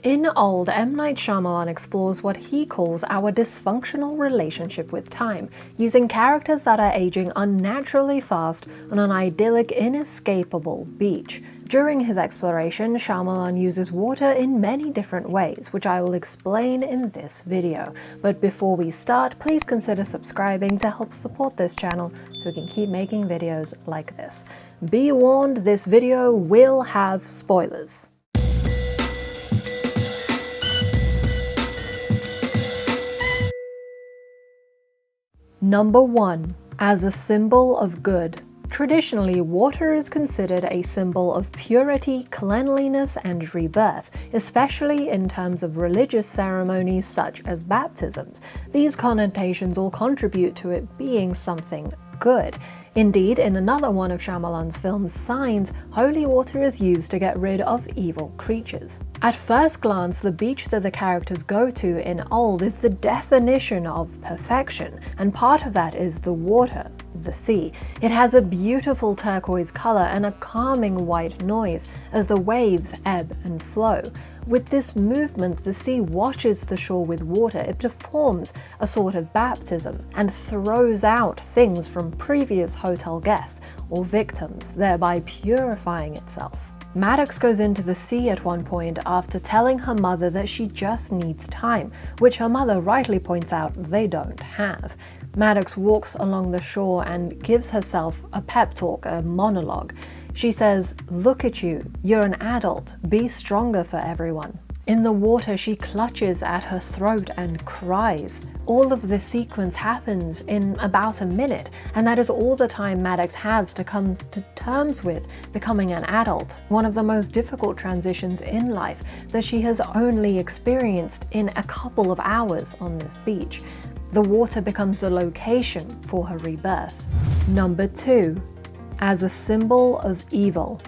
In Old, M. Night Shyamalan explores what he calls our dysfunctional relationship with time, using characters that are aging unnaturally fast on an idyllic, inescapable beach. During his exploration, Shyamalan uses water in many different ways, which I will explain in this video. But before we start, please consider subscribing to help support this channel so we can keep making videos like this. Be warned, this video will have spoilers. Number 1. As a symbol of good. Traditionally, water is considered a symbol of purity, cleanliness, and rebirth, especially in terms of religious ceremonies such as baptisms. These connotations all contribute to it being something good. Indeed, in another one of Shyamalan's films, Signs, holy water is used to get rid of evil creatures. At first glance, the beach that the characters go to in Old is the definition of perfection, and part of that is the water, the sea. It has a beautiful turquoise color and a calming white noise as the waves ebb and flow. With this movement, the sea washes the shore with water. It performs a sort of baptism and throws out things from previous hotel guests or victims, thereby purifying itself. Maddox goes into the sea at one point after telling her mother that she just needs time, which her mother rightly points out they don't have. Maddox walks along the shore and gives herself a pep talk, a monologue. She says, "Look at you, you're an adult, be stronger for everyone." In the water, she clutches at her throat and cries. All of this sequence happens in about a minute, and that is all the time Maddox has to come to terms with becoming an adult, one of the most difficult transitions in life that she has only experienced in a couple of hours on this beach. The water becomes the location for her rebirth. Number 2. As a symbol of evil.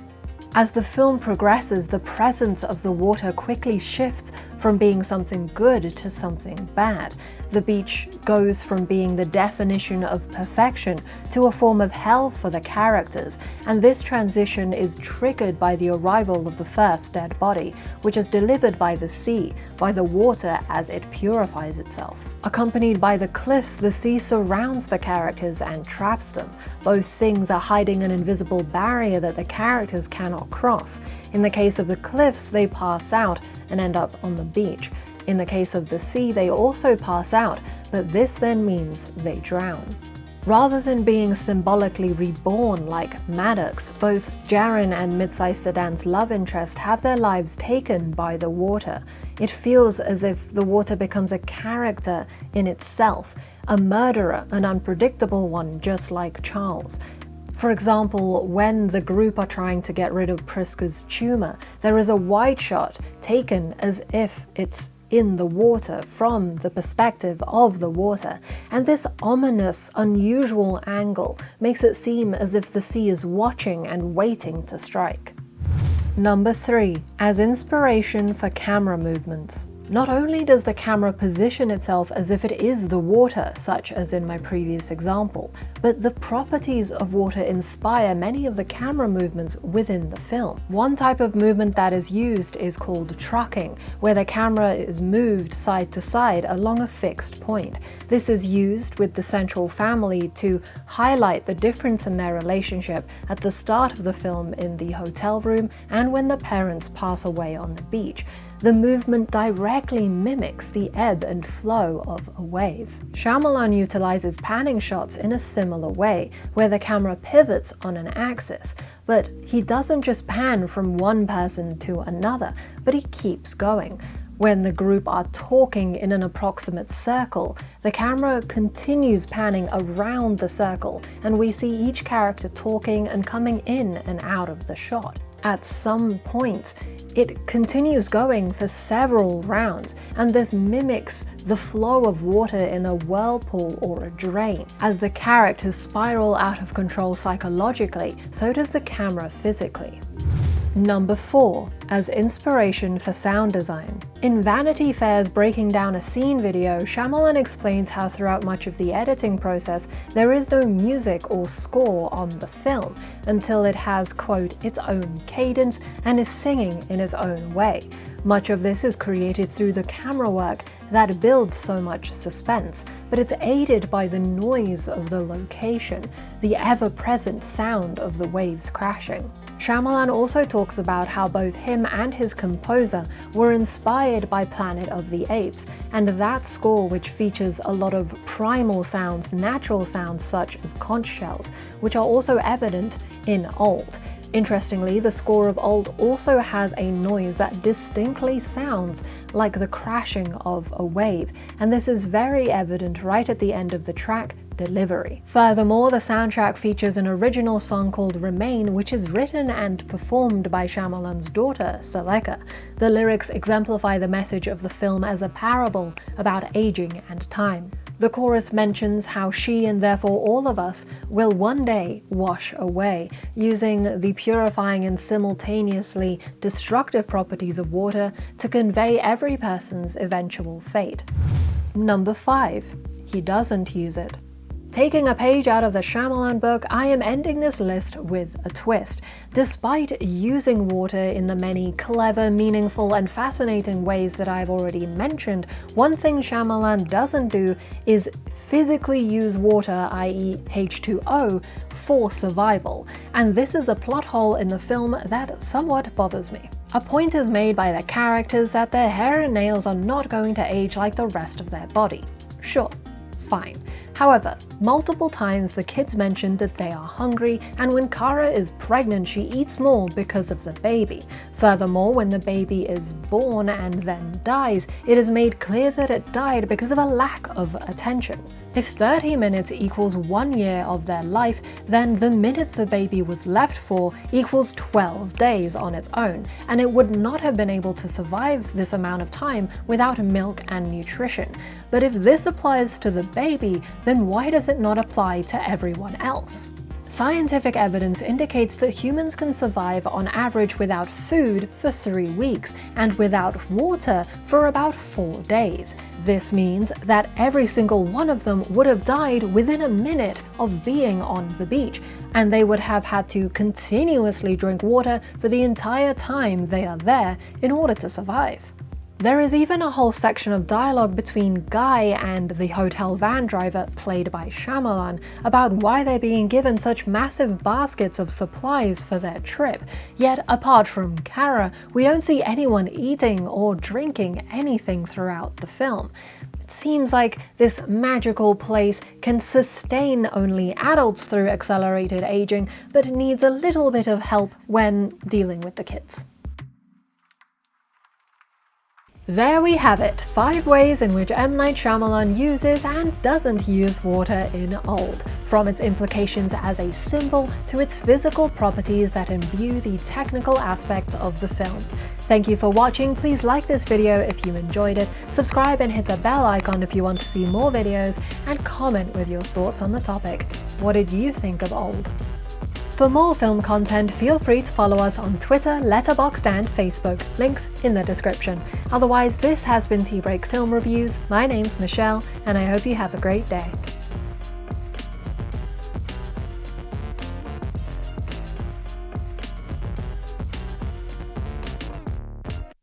As the film progresses, the presence of the water quickly shifts from being something good to something bad. The beach goes from being the definition of perfection to a form of hell for the characters, and this transition is triggered by the arrival of the first dead body, which is delivered by the sea, by the water as it purifies itself. Accompanied by the cliffs, the sea surrounds the characters and traps them. Both things are hiding an invisible barrier that the characters cannot cross. In the case of the cliffs, they pass out and end up on the beach. In the case of the sea, they also pass out, but this then means they drown. Rather than being symbolically reborn like Maddox, both Jaren and Mid-sized Sedan's love interest have their lives taken by the water. It feels as if the water becomes a character in itself, a murderer, an unpredictable one just like Charles. For example, when the group are trying to get rid of Priska's tumor, there is a wide shot taken as if it's in the water from the perspective of the water, and this ominous, unusual angle makes it seem as if the sea is watching and waiting to strike. Number 3. As inspiration for camera movements. Not only does the camera position itself as if it is the water, such as in my previous example, but the properties of water inspire many of the camera movements within the film. One type of movement that is used is called trucking, where the camera is moved side to side along a fixed point. This is used with the central family to highlight the difference in their relationship at the start of the film in the hotel room and when the parents pass away on the beach. The movement directly mimics the ebb and flow of a wave. Shyamalan utilizes panning shots in a similar way, where the camera pivots on an axis, but he doesn't just pan from one person to another, but he keeps going. When the group are talking in an approximate circle, the camera continues panning around the circle, and we see each character talking and coming in and out of the shot. At some points, it continues going for several rounds, and this mimics the flow of water in a whirlpool or a drain. As the characters spiral out of control psychologically, so does the camera physically. Number 4. As inspiration for sound design. In Vanity Fair's Breaking Down a Scene video, Shyamalan explains how throughout much of the editing process, there is no music or score on the film until it has, quote, its own cadence and is singing in its own way. Much of this is created through the camera work that builds so much suspense, but it's aided by the noise of the location, the ever-present sound of the waves crashing. Shyamalan also talks about how both him and his composer were inspired by Planet of the Apes, and that score, which features a lot of primal sounds, natural sounds such as conch shells, which are also evident in Old. Interestingly, the score of Old also has a noise that distinctly sounds like the crashing of a wave, and this is very evident right at the end of the track, Delivery. Furthermore, the soundtrack features an original song called Remain, which is written and performed by Shyamalan's daughter, Seleka. The lyrics exemplify the message of the film as a parable about aging and time. The chorus mentions how she, and therefore all of us, will one day wash away, using the purifying and simultaneously destructive properties of water to convey every person's eventual fate. Number 5. He doesn't use it. Taking a page out of the Shyamalan book, I am ending this list with a twist. Despite using water in the many clever, meaningful, and fascinating ways that I've already mentioned, one thing Shyamalan doesn't do is physically use water, i.e. H2O, for survival, and this is a plot hole in the film that somewhat bothers me. A point is made by the characters that their hair and nails are not going to age like the rest of their body. Sure, fine. However, multiple times the kids mention that they are hungry, and when Kara is pregnant she eats more because of the baby. Furthermore, when the baby is born and then dies, it is made clear that it died because of a lack of attention. If 30 minutes equals 1 year of their life, then the minute the baby was left for equals 12 days on its own, and it would not have been able to survive this amount of time without milk and nutrition. But if this applies to the baby, then why does it not apply to everyone else? Scientific evidence indicates that humans can survive on average without food for 3 weeks, and without water for about 4 days. This means that every single one of them would have died within a minute of being on the beach, and they would have had to continuously drink water for the entire time they are there in order to survive. There is even a whole section of dialogue between Guy and the hotel van driver, played by Shyamalan, about why they're being given such massive baskets of supplies for their trip. Yet, apart from Kara, we don't see anyone eating or drinking anything throughout the film. It seems like this magical place can sustain only adults through accelerated aging, but needs a little bit of help when dealing with the kids. There we have it, 5 ways in which M. Night Shyamalan uses and doesn't use water in Old, from its implications as a symbol to its physical properties that imbue the technical aspects of the film. Thank you for watching. Please like this video if you enjoyed it, subscribe and hit the bell icon if you want to see more videos, and comment with your thoughts on the topic. What did you think of Old? For more film content, feel free to follow us on Twitter, Letterboxd and Facebook, links in the description. Otherwise, this has been Tea Break Film Reviews. My name's Michelle, and I hope you have a great day.